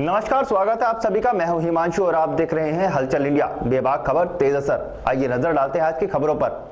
नमस्कार, स्वागत है आप सभी का। मैं हूं हिमांशु और आप देख रहे हैं हलचल इंडिया। बेबाक खबर, तेज असर। आइए नजर डालते हैं आज की खबरों पर।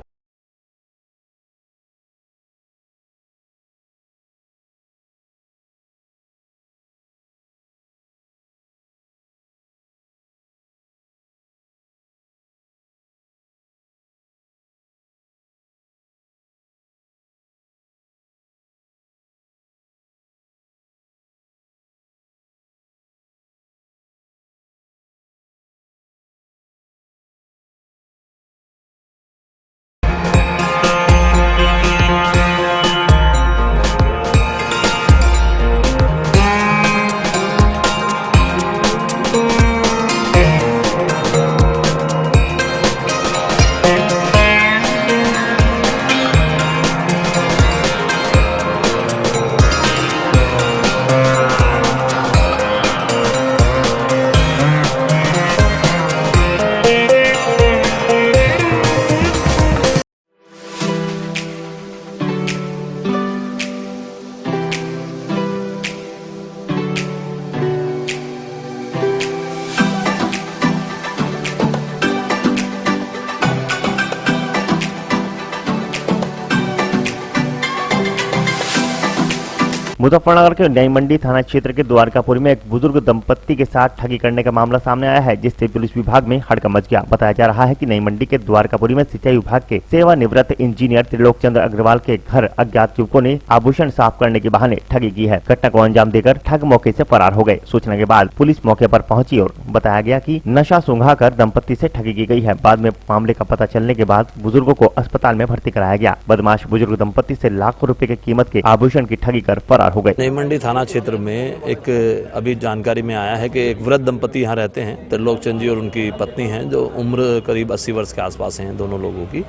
मुजफ्फरनगर के नई मंडी थाना क्षेत्र के द्वारकापुरी में एक बुजुर्ग दंपत्ति के साथ ठगी करने का मामला सामने आया है, जिससे पुलिस विभाग में हड़कंप मच गया। बताया जा रहा है कि नई मंडी के द्वारकापुरी में सिंचाई विभाग के सेवानिवृत्त इंजीनियर त्रिलोक चंद्र अग्रवाल के घर अज्ञात युवकों ने आभूषण साफ करने के बहाने ठगी की है। घटना को अंजाम देकर ठग मौके से फरार हो गए। सूचना के बाद पुलिस मौके पर पहुंची और बताया गया कि नशा सूंघाकर दंपत्ति से ठगी की गई है। बाद में मामले का पता चलने के बाद बुजुर्गों को अस्पताल में भर्ती कराया गया। बदमाश बुजुर्ग दंपत्ति से लाखों रुपए की कीमत के आभूषण की ठगी कर फरार हो गए। नई मंडी थाना क्षेत्र में एक अभी जानकारी में आया है कि एक वृद्ध दंपति यहाँ रहते हैं, त्रिलोक चंद जी और उनकी पत्नी हैं, जो उम्र करीब 80 वर्ष के आसपास हैं दोनों लोगों की।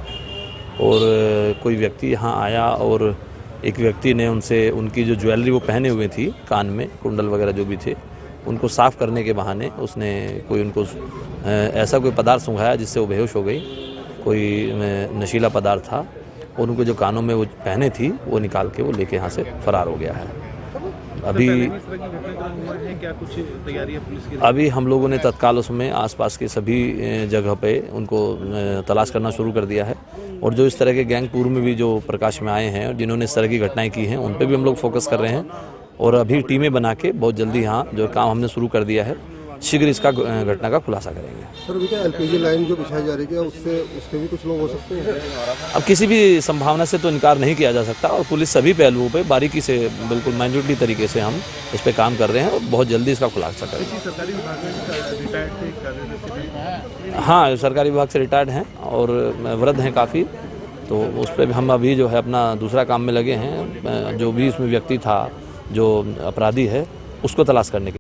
और कोई व्यक्ति यहाँ आया और एक व्यक्ति ने उनसे उनकी जो ज्वेलरी वो पहने हुए थी, कान में कुंडल वगैरह जो भी थे, उनको साफ करने के बहाने उसने कोई उनको ऐसा कोई पदार्थ सूंघाया जिससे वो बेहोश हो गई। कोई नशीला पदार्थ था और उनको जो कानों में वो पहने थी वो निकाल के वो लेके यहाँ से फरार हो गया है। अभी हम लोगों ने तत्काल उसमें आसपास के सभी जगह पे उनको तलाश करना शुरू कर दिया है। और जो इस तरह के गैंग पूर्व में भी जो प्रकाश में आए हैं, जिन्होंने इस तरह की घटनाएं की हैं, उन पे भी हम लोग फोकस कर रहे हैं। और अभी टीमें बना के बहुत जल्दी यहाँ जो काम हमने शुरू कर दिया है, शीघ्र इसका घटना का खुलासा करेंगे। सर, अभी क्या एलपीजी लाइन जो बिछाई जा रही है उसके भी कुछ लोग हो सकते हैं? अब किसी भी संभावना से तो इनकार नहीं किया जा सकता और पुलिस सभी पहलुओं पे बारीकी से बिल्कुल माइन्यूटली तरीके से हम इस पे काम कर रहे हैं और बहुत जल्दी इसका खुलासा करेंगे। सरकारी विभाग में रिटायर्ड थे? हाँ, सरकारी विभाग से रिटायर्ड हैं और वृद्ध हैं काफ़ी, तो उस पर हम अभी जो है अपना दूसरा काम में लगे हैं। जो भी इसमें व्यक्ति था जो अपराधी है उसको तलाश करने के।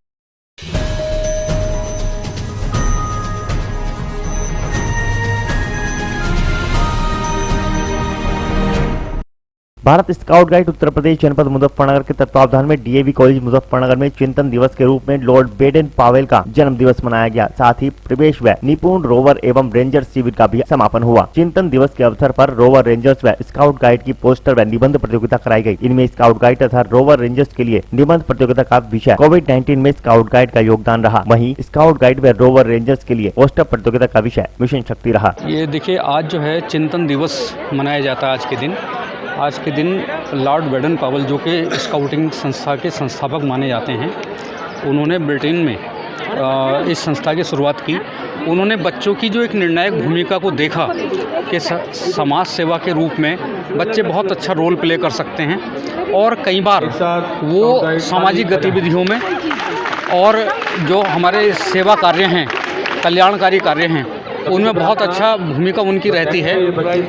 भारत स्काउट गाइड उत्तर प्रदेश जनपद मुजफ्फरनगर के तत्वावधान में डीएवी कॉलेज मुजफ्फरनगर में चिंतन दिवस के रूप में लॉर्ड बेडन पावेल का जन्म दिवस मनाया गया। साथ ही प्रवेश व निपुण रोवर एवं रेंजर शिविर का भी समापन हुआ। चिंतन दिवस के अवसर पर रोवर रेंजर्स व स्काउट गाइड की पोस्टर व निबंध प्रतियोगिता कराई गई। इनमें स्काउट गाइड तथा रोवर रेंजर्स के लिए निबंध प्रतियोगिता का विषय कोविड-19 में स्काउट गाइड का योगदान रहा। वहीं स्काउट गाइड व रोवर रेंजर्स के लिए पोस्टर प्रतियोगिता का विषय मिशन शक्ति रहा। ये देखिए, आज जो है चिंतन दिवस मनाया जाता है। आज के दिन लॉर्ड बेडन पावेल, जो कि स्काउटिंग संस्था के संस्थापक माने जाते हैं, उन्होंने ब्रिटेन में इस संस्था की शुरुआत की। उन्होंने बच्चों की जो एक निर्णायक भूमिका को देखा कि समाज सेवा के रूप में बच्चे बहुत अच्छा रोल प्ले कर सकते हैं और कई बार वो सामाजिक गतिविधियों में और जो हमारे सेवा कार्य हैं, कल्याणकारी कार्य हैं, उनमें बहुत अच्छा भूमिका उनकी रहती है।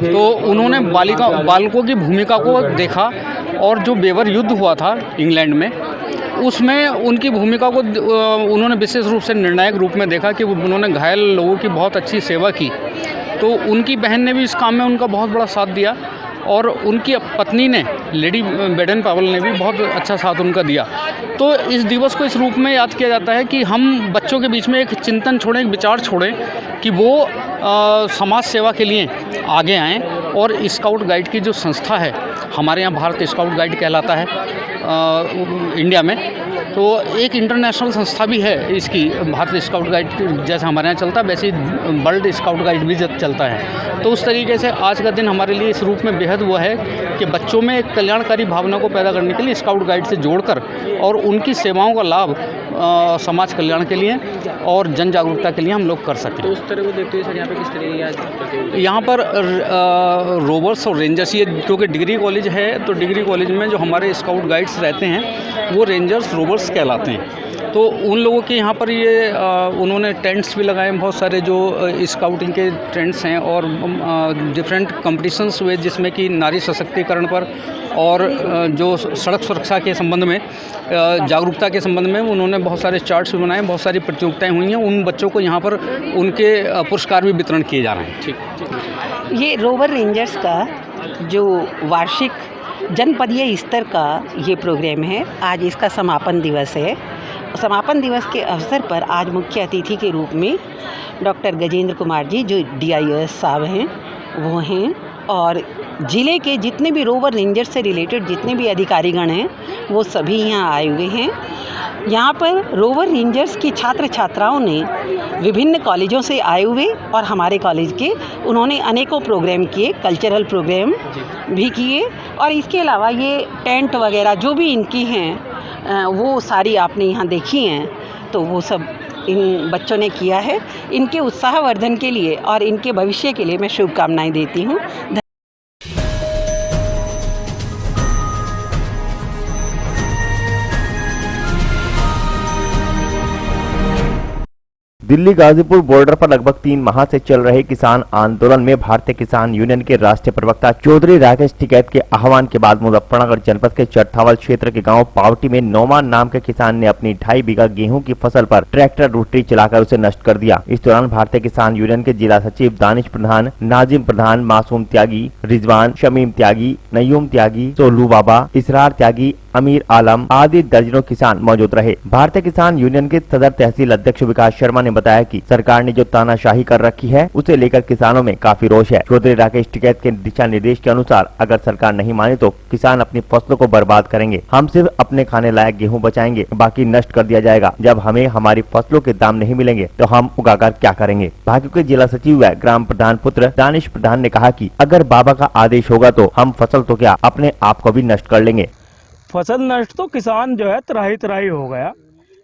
तो उन्होंने बालकों की भूमिका को देखा और जो बेवर युद्ध हुआ था इंग्लैंड में, उसमें उनकी भूमिका को उन्होंने विशेष रूप से निर्णायक रूप में देखा कि उन्होंने घायल लोगों की बहुत अच्छी सेवा की। तो उनकी बहन ने भी इस काम में उनका बहुत बड़ा साथ दिया और उनकी पत्नी ने, लेडी बेडन पावेल ने भी बहुत अच्छा साथ उनका दिया। तो इस दिवस को इस रूप में याद किया जाता है कि हम बच्चों के बीच में एक चिंतन छोड़ें, एक विचार छोड़ें कि वो समाज सेवा के लिए आगे आएँ। और स्काउट गाइड की जो संस्था है, हमारे यहाँ भारत स्काउट गाइड कहलाता है इंडिया में, तो एक इंटरनेशनल संस्था भी है इसकी, भारतीय स्काउट गाइड जैसा हमारे यहाँ चलता है वैसे ही वर्ल्ड स्काउट गाइड भी चलता है। तो उस तरीके से आज का दिन हमारे लिए इस रूप में बेहद वो है कि बच्चों में एक कल्याणकारी भावना को पैदा करने के लिए स्काउट गाइड से जोड़कर और उनकी सेवाओं का लाभ समाज कल्याण के लिए और जन जागरूकता के लिए हम लोग कर सकें। तो उस तरह को देखते हुए सर यहाँ पे किस तरह की आज यहाँ पर रोवर्स और रेंजर्स, ये क्योंकि डिग्री कॉलेज है तो डिग्री कॉलेज में जो हमारे स्काउट गाइड्स रहते हैं वो रेंजर्स रोवर्स कहलाते हैं। तो उन लोगों के यहाँ पर ये उन्होंने टेंट्स भी लगाए, बहुत सारे जो स्काउटिंग के टेंट्स हैं और डिफरेंट कंपटीशंस हुए जिसमें कि नारी सशक्तिकरण पर और जो सड़क सुरक्षा के संबंध में जागरूकता के संबंध में उन्होंने बहुत सारे चार्ट्स भी बनाए, बहुत सारी प्रतियोगिताएं हुई हैं। उन बच्चों को यहाँ पर उनके पुरस्कार भी वितरण किए जा रहे हैं। ठीक। ये रोवर रेंजर्स का जो वार्षिक जनपदीय स्तर का ये प्रोग्राम है, आज इसका समापन दिवस है। समापन दिवस के अवसर पर आज मुख्य अतिथि के रूप में डॉक्टर गजेंद्र कुमार जी जो DIOS साहब हैं वो हैं, और ज़िले के जितने भी रोवर रेंजर से रिलेटेड जितने भी अधिकारीगण हैं वो सभी यहाँ आए हुए हैं। यहाँ पर रोवर रेंजर्स की छात्र छात्राओं ने विभिन्न कॉलेजों से आए हुए और हमारे कॉलेज के उन्होंने अनेकों प्रोग्राम किए, कल्चरल प्रोग्राम भी किए, और इसके अलावा ये टेंट वगैरह जो भी इनकी हैं वो सारी आपने यहाँ देखी हैं। तो वो सब इन बच्चों ने किया है। इनके उत्साहवर्धन के लिए और इनके भविष्य के लिए मैं शुभकामनाएं देती हूँ। दिल्ली गाजीपुर बॉर्डर पर लगभग 3 माह से चल रहे किसान आंदोलन में भारतीय किसान यूनियन के राष्ट्रीय प्रवक्ता चौधरी राकेश टिकैत के आह्वान के बाद मुजफ्फरनगर जनपद के चरथावल क्षेत्र के गांव पावटी में नौमान नाम के किसान ने अपनी 2.5 बीघा गेहूं की फसल पर ट्रैक्टर रोटरी चलाकर उसे नष्ट कर दिया। इस दौरान भारतीय किसान यूनियन के जिला सचिव दानिश प्रधान, नाजिम प्रधान, मासूम त्यागी, रिजवान, शमीम त्यागी, नयूम त्यागी, सोलू बाबा, इसरार त्यागी, अमीर आलम आदि दर्जनों किसान मौजूद रहे। भारतीय किसान यूनियन के सदर तहसील अध्यक्ष विकास शर्मा ने बताया कि सरकार ने जो तानाशाही कर रखी है उसे लेकर किसानों में काफी रोष है। चौधरी राकेश टिकैत के दिशा निर्देश के अनुसार अगर सरकार नहीं माने तो किसान अपनी फसलों को बर्बाद करेंगे। हम सिर्फ अपने खाने लायक गेहूं बचाएंगे, बाकी नष्ट कर दिया जाएगा। जब हमें हमारी फसलों के दाम नहीं मिलेंगे तो हम उगाकर क्या करेंगे। भाजपा के जिला सचिव व ग्राम प्रधान पुत्र दानिश प्रधान ने कहा कि अगर बाबा का आदेश होगा तो हम फसल तो क्या अपने आप को भी नष्ट कर लेंगे। फसल नष्ट तो किसान जो है त्राही त्राही हो गया।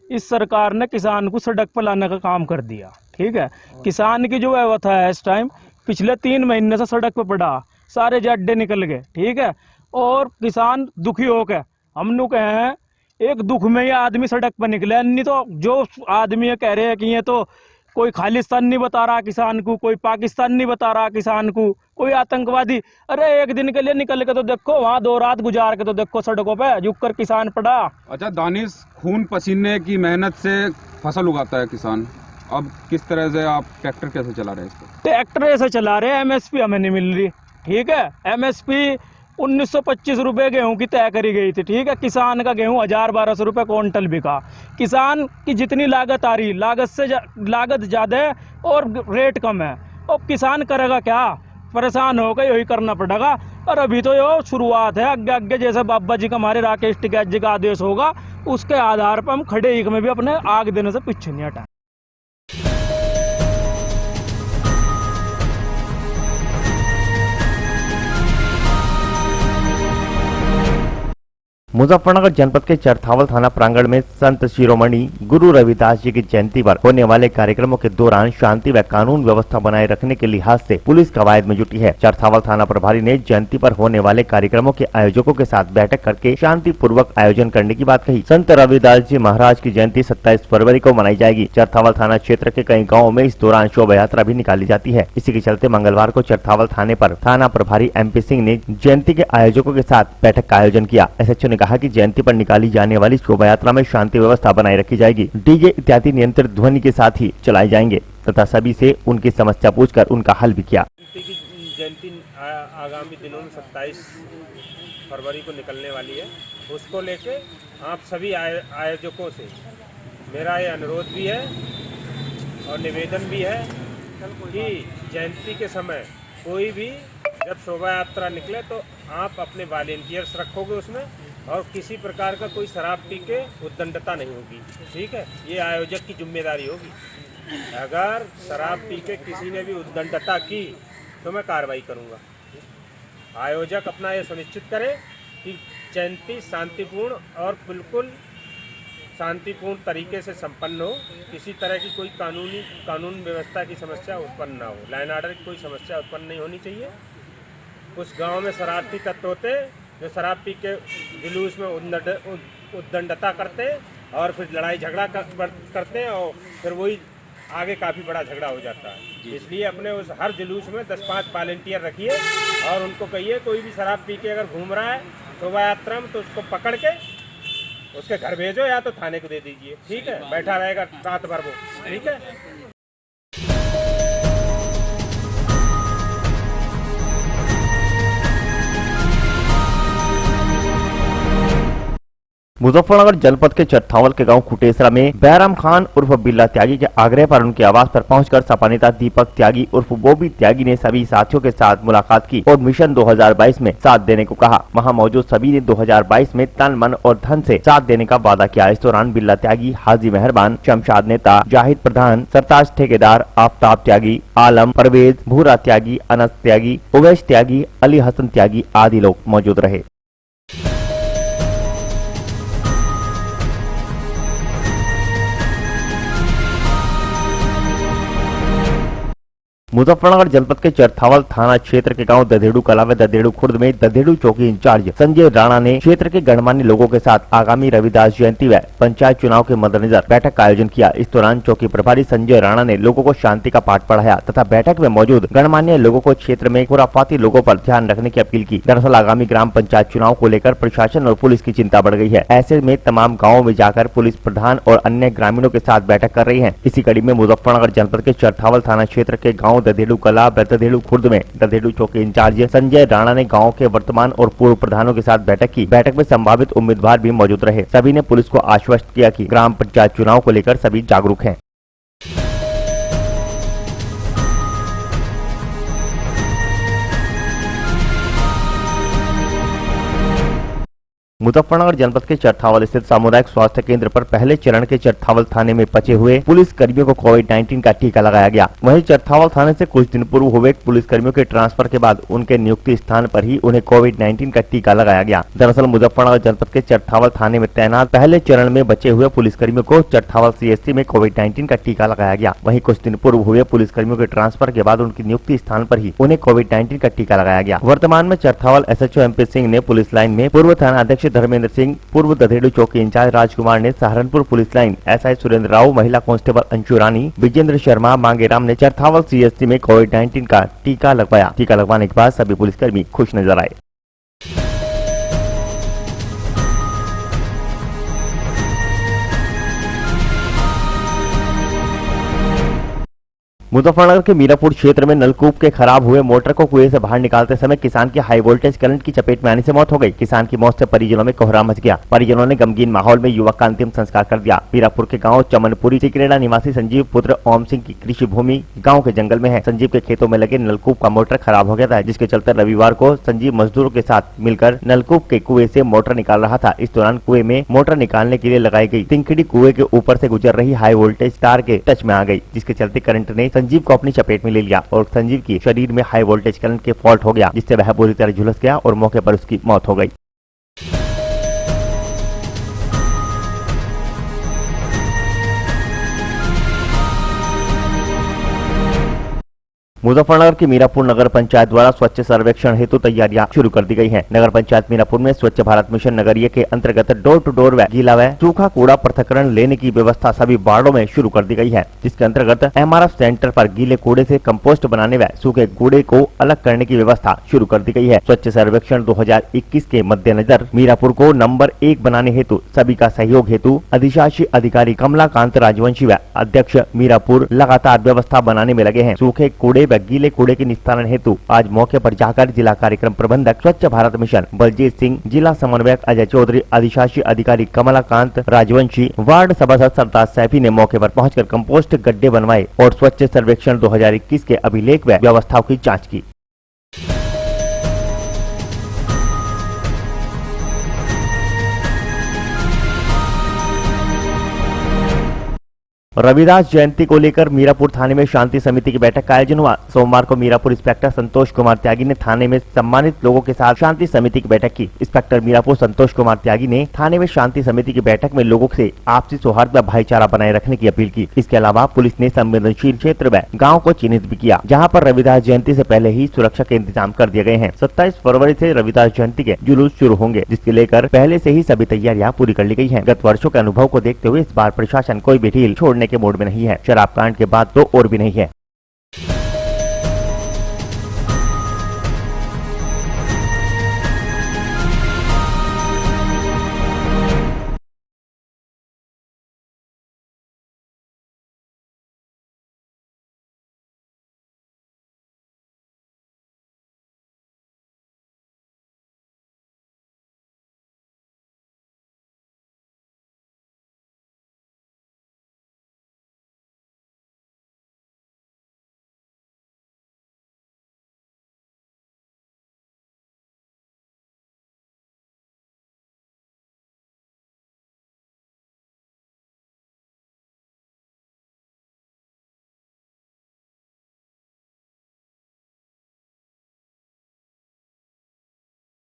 इस सरकार ने किसान को सड़क पर लाने का काम कर दिया। ठीक है, किसान की जो अवस्था है इस टाइम पिछले 3 महीने से सड़क पर पड़ा, सारे जड्डे निकल गए। ठीक है, और किसान दुखी हो गए। हम लोग कहे हैं एक दुख में ये आदमी सड़क पर निकले, नहीं तो जो आदमी कह रहे हैं कि ये तो कोई खालिस्तान नहीं बता रहा किसान को, कोई पाकिस्तान नहीं बता रहा किसान को, कोई आतंकवादी। अरे एक दिन के लिए निकल के तो देखो, वहाँ 2 रात गुजार के तो देखो सड़कों पे झुक कर किसान पड़ा। अच्छा दानिश, खून पसीने की मेहनत से फसल उगाता है किसान, अब किस तरह से आप ट्रैक्टर कैसे चला रहे हैं इसको? ट्रैक्टर ऐसे चला रहे हैं, MSP हमें नहीं मिल रही। ठीक है, MSP 1925 रुपये गेहूं की तय करी गई थी। ठीक है, किसान का गेहूं 1000-1200 रुपये क्विंटल बिका। किसान की जितनी लागत आ रही, लागत ज़्यादा है और रेट कम है। अब किसान करेगा क्या? परेशान होकर यही करना पड़ेगा। और अभी तो ये शुरुआत है, आगे आगे जैसे बाबा जी का हमारे राकेश टिकैत जी का आदेश होगा उसके आधार पर हम खड़े एक में भी अपने आग देने से पीछे नहीं हटा। मुजफ्फरनगर जनपद के चरथावल थाना प्रांगण में संत शिरोमणि गुरु रविदास जी की जयंती पर होने वाले कार्यक्रमों के दौरान शांति व कानून व्यवस्था बनाए रखने के लिहाज से पुलिस कवायद में जुटी है। चरथावल थाना प्रभारी ने जयंती पर होने वाले कार्यक्रमों के आयोजकों के साथ बैठक करके शांति पूर्वक आयोजन करने की बात कही। संत रविदास जी महाराज की जयंती 27 फरवरी को मनाई जाएगी। चरथावल थाना क्षेत्र के कई गाँवों में इस दौरान शोभा यात्रा भी निकाली जाती है। इसी के चलते मंगलवार को चरथावल थाने पर थाना प्रभारी MP सिंह ने जयंती के आयोजकों के साथ बैठक का आयोजन किया। SHO ने कहा कि जयंती पर निकाली जाने वाली शोभा यात्रा में शांति व्यवस्था बनाए रखी जाएगी। डीजे इत्यादि नियंत्रित ध्वनि के साथ ही चलाए जाएंगे तथा सभी से उनकी समस्या पूछकर उनका हल भी किया। जयंती आगामी दिनों में 27 फरवरी को निकलने वाली है। उसको लेके आप सभी आयोजकों से मेरा ये अनुरोध भी है और निवेदन भी है कि जयंती के समय कोई भी जब शोभा यात्रा निकले तो आप अपने वॉलेंटियर्स रखोगे उसमें और किसी प्रकार का कोई शराब पी के उद्दंडता नहीं होगी। ठीक है, ये आयोजक की जिम्मेदारी होगी। अगर शराब पी के किसी ने भी उद्दंडता की तो मैं कार्रवाई करूंगा। आयोजक अपना ये सुनिश्चित करे कि जयंती शांतिपूर्ण और बिल्कुल शांतिपूर्ण तरीके से संपन्न हो। किसी तरह की कोई कानून व्यवस्था की समस्या उत्पन्न ना हो, लाइन ऑर्डर की कोई समस्या उत्पन्न नहीं होनी चाहिए। कुछ गांव में शरारती तत्व होते जो शराब पी के जुलूस में उद्दंडता करते और फिर लड़ाई झगड़ा करते हैं और फिर वही आगे काफ़ी बड़ा झगड़ा हो जाता है। इसलिए अपने उस हर जुलूस में 10-5 वॉलंटियर रखिए और उनको कहिए कोई भी शराब पी के अगर घूम रहा है शोभा यात्रा में तो उसको पकड़ के उसके घर भेजो या तो थाने को दे दीजिए। ठीक है, बैठा रहेगा रात भर वो। ठीक है। मुजफ्फरनगर जनपद के चरथावल के गांव कुटेसरा में बैराम खान उर्फ बिल्ला त्यागी के आग्रह पर उनके आवास पर पहुंचकर सपा नेता दीपक त्यागी उर्फ बॉबी त्यागी ने सभी साथियों के साथ मुलाकात की और मिशन 2022 में साथ देने को कहा। वहां मौजूद सभी ने 2022 में तन मन और धन से साथ देने का वादा किया। इस दौरान बिल्ला त्यागी, हाजी मेहरबान, शमशाद नेता, जाहिद प्रधान, सरताज ठेकेदार, आफ्ताब त्यागी, आलम, परवेज, भूरा त्यागी, अनस त्यागी, उवैश त्यागी, अली हसन त्यागी आदि लोग मौजूद रहे। मुजफ्फरनगर जनपद के चरथावल थाना क्षेत्र के गांव ददेड़ू कला व ददेड़ू खुर्द में ददेड़ू चौकी इंचार्ज संजय राणा ने क्षेत्र के गणमान्य लोगों के साथ आगामी रविदास जयंती व पंचायत चुनाव के मद्देनजर बैठक का आयोजन किया। इस दौरान चौकी प्रभारी संजय राणा ने लोगों को शांति का पाठ पढ़ाया तथा बैठक में मौजूद गणमान्य लोगों को क्षेत्र में खुराफाती लोगों पर ध्यान रखने की अपील की। दरअसल आगामी ग्राम पंचायत चुनाव को लेकर प्रशासन और पुलिस की चिंता बढ़ गई है। ऐसे में तमाम गाँवों में जाकर पुलिस प्रधान और अन्य ग्रामीणों के साथ बैठक कर रही है। इसी कड़ी में मुजफ्फरनगर जनपद के चरथावल थाना क्षेत्र के गाँव ददेड़ू कला ददेड़ू खुर्द में ददेड़ू चौकी इंचार्ज संजय राणा ने गांव के वर्तमान और पूर्व प्रधानों के साथ बैठक की। बैठक में संभावित उम्मीदवार भी मौजूद रहे। सभी ने पुलिस को आश्वस्त किया कि ग्राम पंचायत चुनाव को लेकर सभी जागरूक हैं। मुजफ्फरनगर जनपद के चरथावल स्थित सामुदायिक स्वास्थ्य केंद्र पर पहले चरण के चरथावल थाने में बचे हुए पुलिस कर्मियों को कोविड-19 का टीका लगाया गया। वहीं चरथावल थाने से कुछ दिन पूर्व हुए पुलिस कर्मियों के ट्रांसफर के बाद उनके नियुक्ति स्थान पर ही उन्हें कोविड-19 का टीका लगाया गया। दरअसल मुजफ्फरनगर जनपद के चरथावल थाने में तैनात पहले चरण में बचे हुए पुलिस कर्मियों को चरथावल CSC में कोविड-19 का टीका लगाया गया। वहीं कुछ दिन पूर्व हुए पुलिस कर्मियों के ट्रांसफर के बाद उनकी नियुक्ति स्थान पर ही उन्हें कोविड-19 का टीका लगाया गया। वर्तमान में चरथावल SHO MP सिंह ने पुलिस लाइन में, पूर्व थाना अध्यक्ष धर्मेंद्र सिंह, पूर्व ददेड़ू चौकी इंचार्ज राजकुमार ने, Saharanpur police line SI Surendra Rao, महिला कांस्टेबल अंशु रानी, विजेंद्र शर्मा, मांगेराम ने चरथावल CSC में कोविड-19 का टीका लगवाया। टीका लगवाने के बाद सभी पुलिसकर्मी खुश नजर आए। मुजफ्फरनगर के मीरापुर क्षेत्र में नलकूप के खराब हुए मोटर को कुएं से बाहर निकालते समय किसान की हाई वोल्टेज करंट की चपेट में आने से मौत हो गई। किसान की मौत से परिजनों में कोहराम मच गया। परिजनों ने गमगीन माहौल में युवक का अंतिम संस्कार कर दिया। मीरापुर के गांव चमनपुरी चिकरेड़ा निवासी संजीव पुत्र ओम सिंह की कृषि भूमि गाँव के जंगल में है। संजीव के खेतों में लगे नलकूप का मोटर खराब हो गया था, जिसके चलते रविवार को संजीव मजदूरों के साथ मिलकर नलकूप के कुएं से मोटर निकाल रहा था। इस दौरान कुएं में मोटर निकालने के लिए लगाई गई तिनखड़ी कुएं के ऊपर से गुजर रही हाई वोल्टेज तार के टच में आ गई, जिसके चलते करंट ने संजीव को अपनी चपेट में ले लिया और संजीव की शरीर में हाई वोल्टेज करंट के फॉल्ट हो गया, जिससे वह बुरी तरह झुलस गया और मौके पर उसकी मौत हो गई। मुजफ्फरनगर की मीरापुर नगर पंचायत द्वारा स्वच्छ सर्वेक्षण हेतु तैयारियां शुरू कर दी गई हैं। नगर पंचायत मीरापुर में स्वच्छ भारत मिशन नगरीय के अंतर्गत डोर टू डोर व गीला व सूखा कूड़ा पृथक्करण लेने की व्यवस्था सभी वार्डों में शुरू कर दी गई है, जिसके अंतर्गत MRF सेंटर पर गीले कूड़े से कंपोस्ट बनाने व सूखे कूड़े को अलग करने की व्यवस्था शुरू कर दी गई है। स्वच्छ सर्वेक्षण 2021 के मद्देनजर मीरापुर को नंबर 1 बनाने हेतु सभी का सहयोग हेतु अधिशासी अधिकारी कमलाकांत राजवंशी व अध्यक्ष मीरापुर लगातार व्यवस्था बनाने में लगे हैं। सूखे कूड़े व गीले कूड़े के निस्तारण हेतु आज मौके पर जाकर जिला कार्यक्रम प्रबंधक स्वच्छ भारत मिशन बलजीत सिंह, जिला समन्वयक अजय चौधरी, अधिशासी अधिकारी कमलाकांत राजवंशी, वार्ड सभासद सरताज सैफी ने मौके पर पहुंचकर कंपोस्ट गड्ढे बनवाए और स्वच्छ सर्वेक्षण 2021 के अभिलेख व व्यवस्थाओं की जाँच की। रविदास जयंती को लेकर मीरापुर थाने में शांति समिति की बैठक का आयोजन हुआ। सोमवार को मीरापुर इंस्पेक्टर संतोष कुमार त्यागी ने थाने में सम्मानित लोगों के साथ शांति समिति की बैठक की। इंस्पेक्टर मीरापुर संतोष कुमार त्यागी ने थाने में शांति समिति की बैठक में लोगों से आपसी सौहार्द व भाईचारा बनाए रखने की अपील की। इसके अलावा पुलिस ने संवेदनशील क्षेत्र व गाँव को चिन्हित भी किया, जहाँ पर रविदास जयंती से पहले ही सुरक्षा के इंतजाम कर दिए गए हैं। 27 फरवरी से रविदास जयंती के जुलूस शुरू होंगे, जिसके लेकर पहले से ही सभी तैयारियां पूरी कर ली गई हैं। गत वर्षों के अनुभव को देखते हुए इस बार प्रशासन कोई भी ढील छोड़ने के मूड में नहीं है। शराब कांड के बाद तो और भी नहीं है।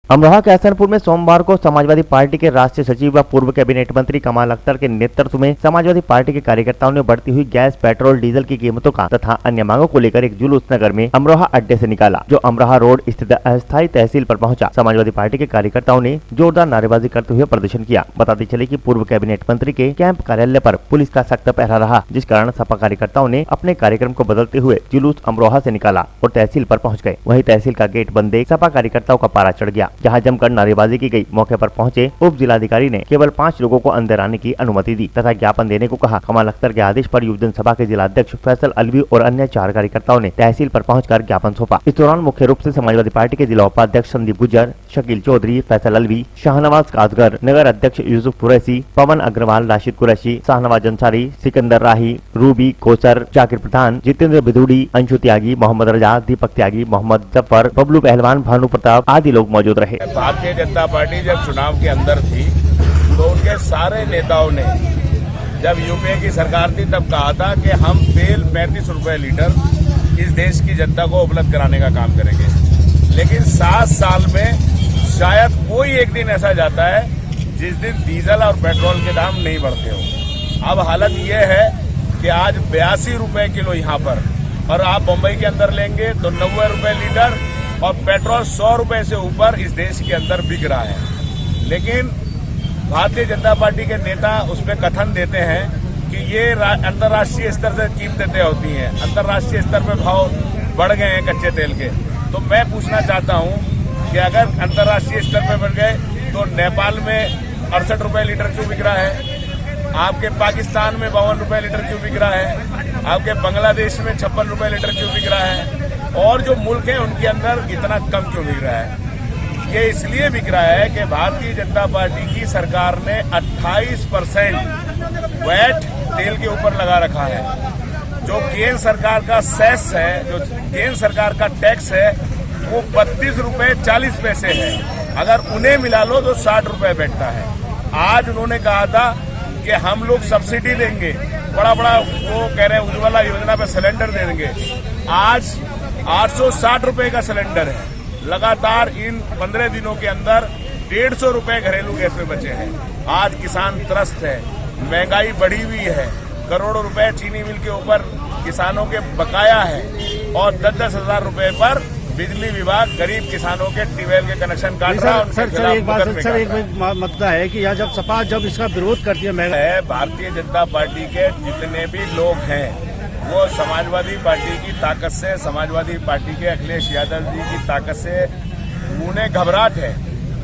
अमरोहा के हसनपुर में सोमवार को समाजवादी पार्टी के राष्ट्रीय सचिव व पूर्व कैबिनेट मंत्री कमाल अख्तर के नेतृत्व में समाजवादी पार्टी के कार्यकर्ताओं ने बढ़ती हुई गैस, पेट्रोल, डीजल की कीमतों का तथा अन्य मांगों को लेकर एक जुलूस नगर में अमरोहा अड्डे से निकाला, जो अमरोहा रोड स्थित अस्थायी तहसील पर पहुंचा। समाजवादी पार्टी के कार्यकर्ताओं ने जोरदार नारेबाजी करते हुए प्रदर्शन किया। बताते चले कि पूर्व कैबिनेट मंत्री के कैंप कार्यालय पर पुलिस का सख्त पहरा रहा, जिस कारण सपा कार्यकर्ताओं ने अपने कार्यक्रम को बदलते हुए जुलूस अमरोहा से निकाला और तहसील पर पहुँच गए। वहीं तहसील का गेट बंद देख सपा कार्यकर्ताओं का पारा चढ़ गया, जहाँ जमकर नारेबाजी की गई। मौके पर पहुंचे उप जिलाधिकारी ने केवल 5 लोगों को अंदर आने की अनुमति दी तथा ज्ञापन देने को कहा। कमाल अख्तर के आदेश पर युवजन सभा के जिला अध्यक्ष फैसल अलवी और अन्य 4 कार्यकर्ताओं ने तहसील पर पहुंचकर ज्ञापन सौंपा। इस दौरान मुख्य रूप से समाजवादी पार्टी के जिला उपाध्यक्ष संदीप गुज्जर, शकील चौधरी, फैसल अलवी, शाहनवाज कासगर, नगर अध्यक्ष यूसुफ कुरैशी, पवन अग्रवाल, राशिद कुरैशी, शाहनवाज अंसारी, सिकंदर राही, रूबी कोसर, जाकिर प्रधान, जितेंद्र बिदुड़ी, अंशु त्यागी, मोहम्मद रजा, दीपक त्यागी, मोहम्मद जफर, बबलू पहलवान, भानु प्रताप आदि लोग मौजूद रहे। भारतीय जनता पार्टी जब चुनाव के अंदर थी तो उनके सारे नेताओं ने, जब यूपीए की सरकार थी तब कहा था कि हम तेल 35 रुपए लीटर इस देश की जनता को उपलब्ध कराने का काम करेंगे। लेकिन 7 साल में शायद कोई एक दिन ऐसा जाता है जिस दिन डीजल और पेट्रोल के दाम नहीं बढ़ते हो। अब हालत यह है कि आज 82 रुपए किलो यहाँ पर, और आप मुंबई के अंदर लेंगे तो 90 रुपए लीटर, और पेट्रोल 100 रुपए से ऊपर इस देश के अंदर बिक रहा है। लेकिन भारतीय जनता पार्टी के नेता उस पर कथन देते हैं कि ये अंतर्राष्ट्रीय स्तर से कीमतें तय होती हैं, अंतर्राष्ट्रीय स्तर पे भाव बढ़ गए हैं कच्चे तेल के। तो मैं पूछना चाहता हूं कि अगर अंतर्राष्ट्रीय स्तर पे बढ़ गए तो नेपाल में 68 रुपए लीटर क्यों बिक रहा है, आपके पाकिस्तान में 52 रुपए लीटर क्यों बिक रहा है, आपके बांग्लादेश में 56 रुपए लीटर क्यों बिक रहा है, और जो मुल्क है उनके अंदर इतना कम क्यों बिक रहा है। ये इसलिए बिक रहा है कि भारतीय जनता पार्टी की सरकार ने 28% वैट तेल के ऊपर लगा रखा है। जो केंद्र सरकार का सेस है, जो केंद्र सरकार का टैक्स है, वो 32 रुपए 40 पैसे है। अगर उन्हें मिला लो तो 60 रुपए बैठता है। आज उन्होंने कहा था कि हम लोग सब्सिडी देंगे, बड़ा वो कह रहे हैं उज्ज्वला योजना पे सिलेंडर दे देंगे। आज 860 रुपए का सिलेंडर है। लगातार इन 15 दिनों के अंदर 150 रुपए घरेलू गैस में बचे हैं। आज किसान त्रस्त है, महंगाई बढ़ी हुई है, करोड़ों रुपए चीनी मिल के ऊपर किसानों के बकाया है, और 10-10 हजार रुपए पर बिजली विभाग गरीब किसानों के ट्यूबवेल के कनेक्शन काट रहा है। सर एक मुद्दा है कि यह जब सपा जब इसका विरोध करती है, भारतीय जनता पार्टी के जितने भी लोग हैं वो समाजवादी पार्टी की ताकत से, समाजवादी पार्टी के अखिलेश यादव जी की ताकत से उन्हें घबराहट है।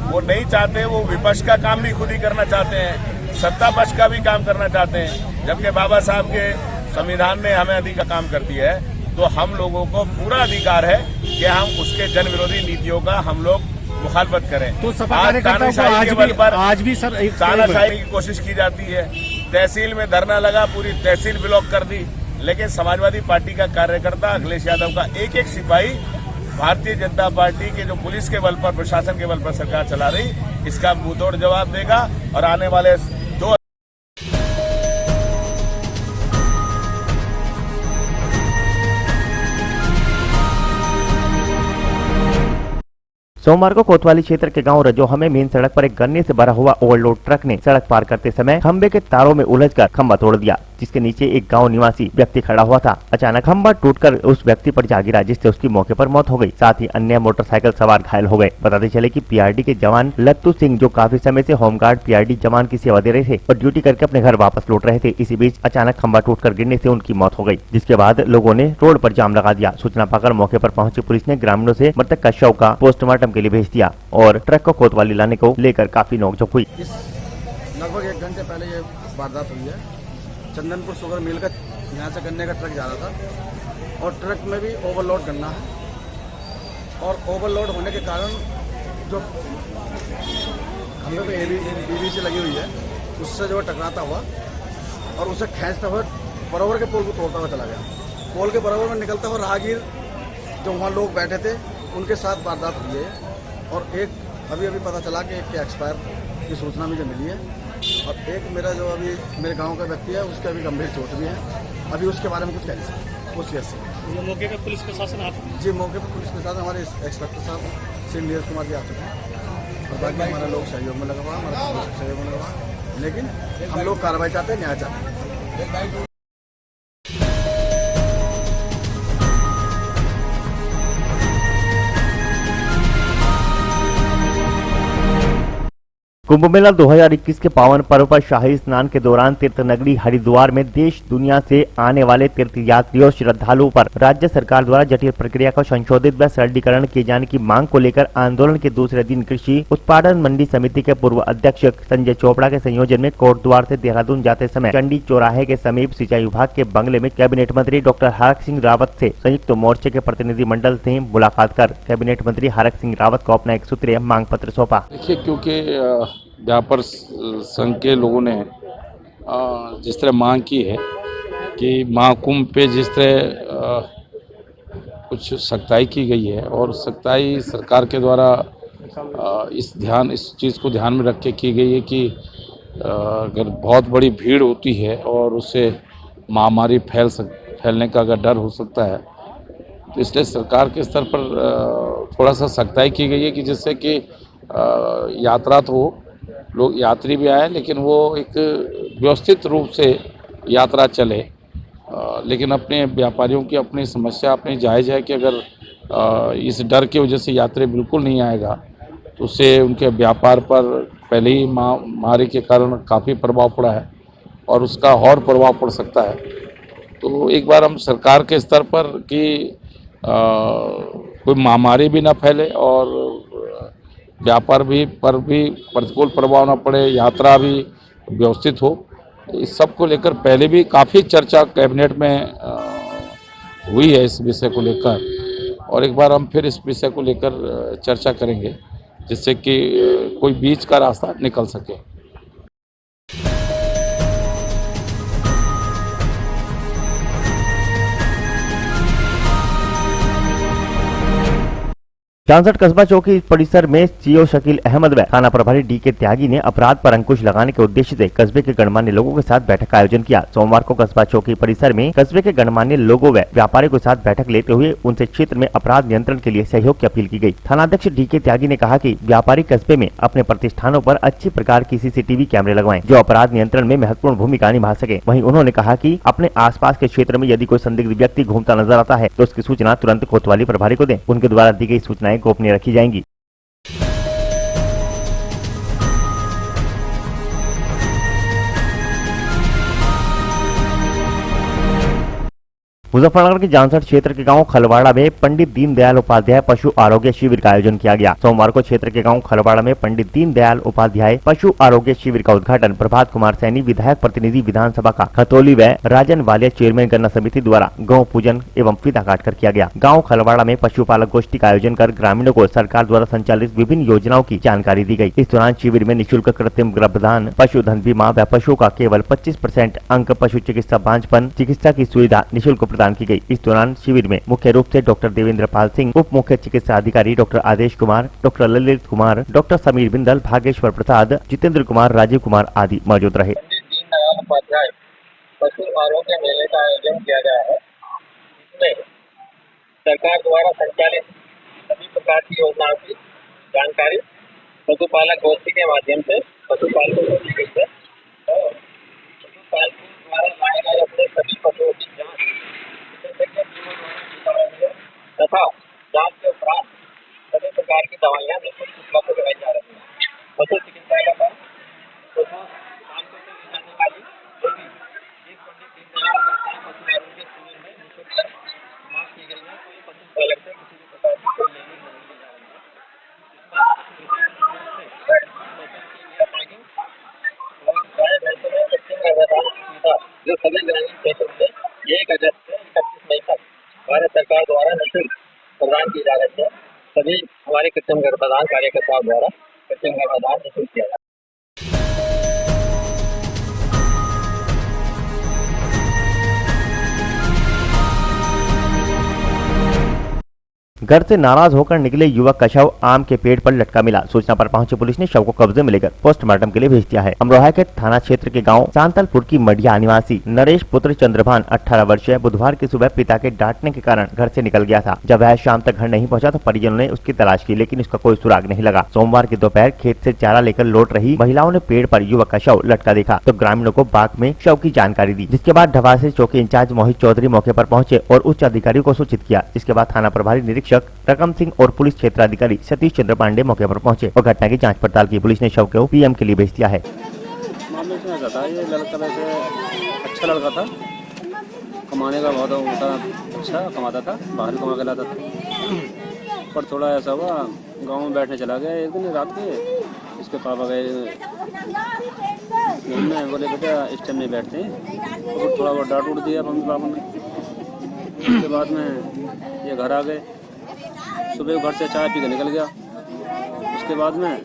वो नहीं चाहते, वो विपक्ष का काम भी खुद ही करना चाहते हैं, सत्ता पक्ष का भी काम करना चाहते हैं, जबकि बाबा साहब के संविधान ने हमें अधिकार काम कर दिया है। तो हम लोगों को पूरा अधिकार है कि हम उसके जन विरोधी नीतियों का हम लोग मुखालफत करें। तो तानाशाही के बल पर आज भी सर तानाशाही की कोशिश की जाती है। तहसील में धरना लगा, पूरी तहसील ब्लॉक कर दी, लेकिन समाजवादी पार्टी का कार्यकर्ता अखिलेश यादव का एक सिपाही भारतीय जनता पार्टी के जो पुलिस के बल पर, प्रशासन के बल पर सरकार चला रही, इसका मुंहतोड़ जवाब देगा। और आने वाले सोमवार को कोतवाली क्षेत्र के गांव रजोहा में मेन सड़क पर एक गन्ने से भरा हुआ ओवरलोड ट्रक ने सड़क पार करते समय खंबे के तारों में उलझकर खंबा तोड़ दिया, जिसके नीचे एक गांव निवासी व्यक्ति खड़ा हुआ था। अचानक खंबा टूटकर उस व्यक्ति पर जा गिरा, जिससे उसकी मौके पर मौत हो गई। साथ ही अन्य मोटरसाइकिल सवार घायल हो गए। बताते चले कि पीआरडी के जवान लत्तू सिंह, जो काफी समय से होमगार्ड पीआरडी जवान की सेवा दे रहे थे और ड्यूटी करके अपने घर वापस लौट रहे थे। इसी बीच अचानक खंबा टूटकर गिरने से उनकी मौत हो गई, जिसके बाद लोगों ने रोड पर जाम लगा दिया। सूचना पाकर मौके पर पहुंची पुलिस ने ग्रामीणों से मृतक का शव का पोस्टमार्टम के लिए भेज दिया और ट्रक को कोतवाली लाने को लेकर काफी नोकझोंक हुई। लगभग 1 घंटे पहले ये वारदात हुई है। चंदनपुर शुगर मिल का यहाँ से गन्ने का ट्रक जा रहा था और ट्रक में भी ओवरलोड गन्ना है और ओवरलोड होने के कारण जो खंभे पे पीवीसी लगी हुई है उससे जो टकराता हुआ और उसे खींचता हुआ बराबर के पोल को तोड़ता हुआ चला गया। पोल के बराबर में निकलता हुआ राहगीर जो वहाँ लोग बैठे थे उनके साथ वारदात हुई है और एक अभी पता चला कि एक के एक्सपायर की सूचना मुझे मिली है और एक मेरा जो अभी मेरे गांव का व्यक्ति है उसके अभी गंभीर चोट भी है। अभी उसके बारे में कुछ कह नहीं सकते उस केस से। मौके पर पुलिस प्रशासन जी, मौके पर पुलिस प्रशासन हमारे इंस्पेक्टर साहब श्री नीरज कुमार जी आ चुके हैं और बाकी हमारा लोग सहयोग में लगा हुआ, हमारा सहयोग में लगा हुआ, लेकिन हम लोग कार्रवाई चाहते हैं, न्याय चाहते हैं। कुंभ मेला 2021 के पावन पर्व पर शाही स्नान के दौरान तीर्थ नगरी हरिद्वार में देश दुनिया से आने वाले तीर्थ यात्रियों और श्रद्धालुओं पर राज्य सरकार द्वारा जटिल प्रक्रिया को संशोधित व सरलीकरण किए जाने की मांग को लेकर आंदोलन के दूसरे दिन कृषि उत्पादन मंडी समिति के पूर्व अध्यक्ष संजय चोपड़ा के संयोजन में कोटद्वार से देहरादून जाते समय चंडी चौराहे के समीप सिंचाई विभाग के बंगले में कैबिनेट मंत्री डॉक्टर हरक सिंह रावत से संयुक्त मोर्चे के प्रतिनिधि मंडल से मुलाकात कर कैबिनेट मंत्री हरक सिंह रावत को अपना एक सूत्रीय मांग पत्र सौंपा। देखिए, क्योंकि व्यापार संघ के लोगों ने जिस तरह मांग की है कि महाकुंभ पे जिस तरह कुछ सख्ताई की गई है और सख्ताई सरकार के द्वारा इस चीज़ को ध्यान में रख के की गई है कि अगर बहुत बड़ी भीड़ होती है और उससे महामारी फैलने का अगर डर हो सकता है, तो इसलिए सरकार के स्तर पर थोड़ा सा सख्ताई की गई है कि जिससे कि यात्रा तो लोग यात्री भी आए लेकिन वो एक व्यवस्थित रूप से यात्रा चले। लेकिन अपने व्यापारियों की अपनी समस्या अपनी जायज़ है कि अगर इस डर की वजह से यात्री बिल्कुल नहीं आएगा तो उससे उनके व्यापार पर पहले ही महामारी के कारण काफ़ी प्रभाव पड़ा है और उसका और प्रभाव पड़ सकता है। तो एक बार हम सरकार के स्तर पर कि कोई महामारी भी ना फैले और व्यापार पर भी प्रतिकूल प्रभाव न पड़े, यात्रा भी व्यवस्थित हो, इस सब को लेकर पहले भी काफ़ी चर्चा कैबिनेट में हुई है इस विषय को लेकर और एक बार हम फिर इस विषय को लेकर चर्चा करेंगे जिससे कि कोई बीच का रास्ता निकल सके। चांसठ कस्बा चौकी परिसर में सीओ शकील अहमद व थाना प्रभारी डी.के. त्यागी ने अपराध पर अंकुश लगाने के उद्देश्य से कस्बे के गणमान्य लोगों के साथ बैठक का आयोजन किया। सोमवार को कस्बा चौकी परिसर में कस्बे के गणमान्य लोगों व व्यापारियों के साथ बैठक लेते हुए उनसे क्षेत्र में अपराध नियंत्रण के लिए सहयोग की अपील की गई। थानाध्यक्ष डी.के. त्यागी ने कहा कि व्यापारी कस्बे में अपने प्रतिष्ठानों पर अच्छी प्रकार की सीसीटीवी कैमरे लगवाएं, जो अपराध नियंत्रण में महत्वपूर्ण भूमिका निभा सके। वहीं उन्होंने कहा कि अपने आसपास के क्षेत्र में यदि कोई संदिग्ध व्यक्ति घूमता नजर आता है तो उसकी सूचना तुरंत कोतवाली प्रभारी को दें। उनके द्वारा दी गई सूचनाएं गोपनीय रखी जाएंगी। मुजफ्फरनगर के जानसठ क्षेत्र के गांव खलवाड़ा में पंडित दीनदयाल उपाध्याय पशु आरोग्य शिविर का आयोजन किया गया। सोमवार को क्षेत्र के गांव खलवाड़ा में पंडित दीनदयाल उपाध्याय पशु आरोग्य शिविर का उद्घाटन प्रभात कुमार सैनी, विधायक प्रतिनिधि विधानसभा का खतौली व राजन वालिया चेयरमैन गन्ना समिति द्वारा गौ पूजन एवं फीता काट कर किया गया। गाँव खलवाड़ा में पशुपालक गोष्ठी का आयोजन कर ग्रामीणों को सरकार द्वारा संचालित विभिन्न योजनाओं की जानकारी दी गयी। इस दौरान शिविर में निःशुल्क कृत्रिम गर्भधान, पशुधन बीमा व पशुओं का केवल 25% अंक पशु चिकित्सा बांझपन चिकित्सा की सुविधा निःशुल्क प्रदान की गई। इस दौरान शिविर में मुख्य रूप से डॉक्टर देवेंद्र पाल सिंह, उप मुख्य चिकित्सा अधिकारी डॉक्टर आदेश कुमार, डॉक्टर ललित कुमार, डॉक्टर समीर बिंदल, भागेश्वर प्रसाद, जितेंद्र कुमार, राजीव कुमार आदि मौजूद रहे। दीनदयाल उपाध्याय पशु आरोग्य मेले का आयोजन किया गया है, जिसमें सरकार द्वारा संचालित सभी प्रकार की योजनाओं की जानकारी पशुपालक गोष्ठी के माध्यम से पशुपालकों को दी गई है और पशुपालकों द्वारा लाए गए अपने सभी पशुओं की जांच विशेषज्ञ टीमों द्वारा की जा रही है तथा जांच के उपरांत सभी प्रकार की दवाइयां निःशुल्क उपलब्ध कराई जा रही है। पशु चिकित्सालय पर पशु पालकों से ली जाने वाली सभी 1 पंडित दीनदयाल पशु आरोग्य शिविर में निःशुल्क समाप्त की गई है। कोई पशुपालक से किसी भी प्रकार की कोई लेनी नहीं ली जा रही है। जो सभी ग्रामीण क्षेत्रों में 1 अगस्त से 31 मई तक भारत सरकार द्वारा निःशुल्क प्रदान की जा रही है। सभी हमारे कृत्रिम गर्भाधान कार्यकर्ताओं द्वारा कृत्रिम गर्भाधान निःशुल्क किया जाता है। घर से नाराज होकर निकले युवक का शव आम के पेड़ पर लटका मिला। सूचना पर पहुंची पुलिस ने शव को कब्जे में लेकर पोस्टमार्टम के लिए भेज दिया है। अमरोहा के थाना क्षेत्र के गांव सांतलपुर की मढ़िया निवासी नरेश पुत्र चंद्रभान 18 वर्षीय बुधवार की सुबह पिता के डांटने के कारण घर से निकल गया था। जब वह शाम तक घर नहीं पहुंचा तो परिजनों ने उसकी तलाश की, लेकिन उसका कोई सुराग नहीं लगा। सोमवार की दोपहर खेत से चारा लेकर लौट रही महिलाओं ने पेड़ पर युवक का शव लटका देखा तो ग्रामीणों को बाग में शव की जानकारी दी, जिसके बाद ढवासे चौकी इंचार्ज मोहित चौधरी मौके पर पहुंचे और उच्च अधिकारियों को सूचित किया। जिसके बाद थाना प्रभारी निरीक्षक रकम सिंह और पुलिस क्षेत्राधिकारी सतीश चंद्र पांडे मौके पर पहुंचे और घटना की जांच पड़ताल की। पुलिस ने शव को पीएम के लिए भेज दिया है। मामले में ऐसा था, ये लड़का वैसे अच्छा लड़का था, कमाने का बहुत होता, अच्छा कमाता था, बाहर कमा के लाता था, पर थोड़ा ऐसा हुआ गांव में बैठने चला गया एक दिन रात के। इसके पापा गए घूमने, बोले बेटा इस टाइम नहीं बैठते हैं, और थोड़ा बहुत डांट उड़ दिया मम्मी पापा ने। उसके बाद में ये घर आ गए, सुबह घर से चाय पी के निकल गया। उसके बाद में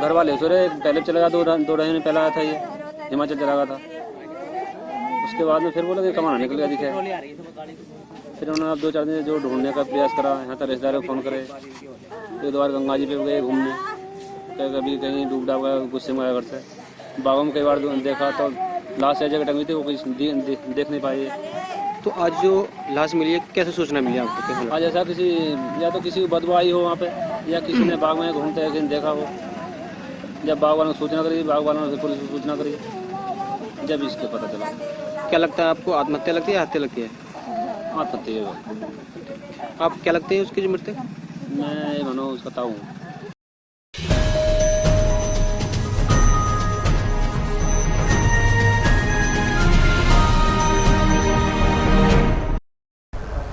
घर वाले सोरे पहले चला गया, दो महीने पहले आया था, ये हिमाचल चला गया था। उसके बाद में फिर बोला कि कमाना निकल गया दिखे। फिर उन्होंने अब 2-4 दिन जो ढूंढने का प्रयास करा, यहाँ तक रिश्तेदारों को फ़ोन करे, एक 2 बार गंगा जी पे गए घूमने, कभी कहीं डूब डाब गया, गुस्से में आया घर से। बागों में कई बार देखा तो लाश ऐसी जगह टंगी थी, वो कोई देख नहीं पाई। तो आज जो लाश मिली है कैसे सूचना मिली आपको? आज ऐसा किसी या तो किसी को बदबू आई हो वहाँ पे, या किसी ने बाग में घूमते किसी ने देखा हो। जब बाग वालों ने सूचना करी, बाग वालों ने पुलिस को सूचना करी, जब इसके पता चला। क्या लगता है आपको, आत्महत्या लगती है या हत्या लगती है? आत्महत्या है। आप क्या लगते हैं उसकी जो मृतक? मैं ये मानो उसका ताऊ हूँ।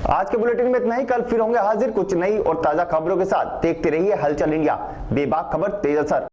आज के बुलेटिन में इतना ही। कल फिर होंगे हाजिर कुछ नई और ताजा खबरों के साथ। देखते रहिए हलचल इंडिया, बेबाक खबर तेज असर।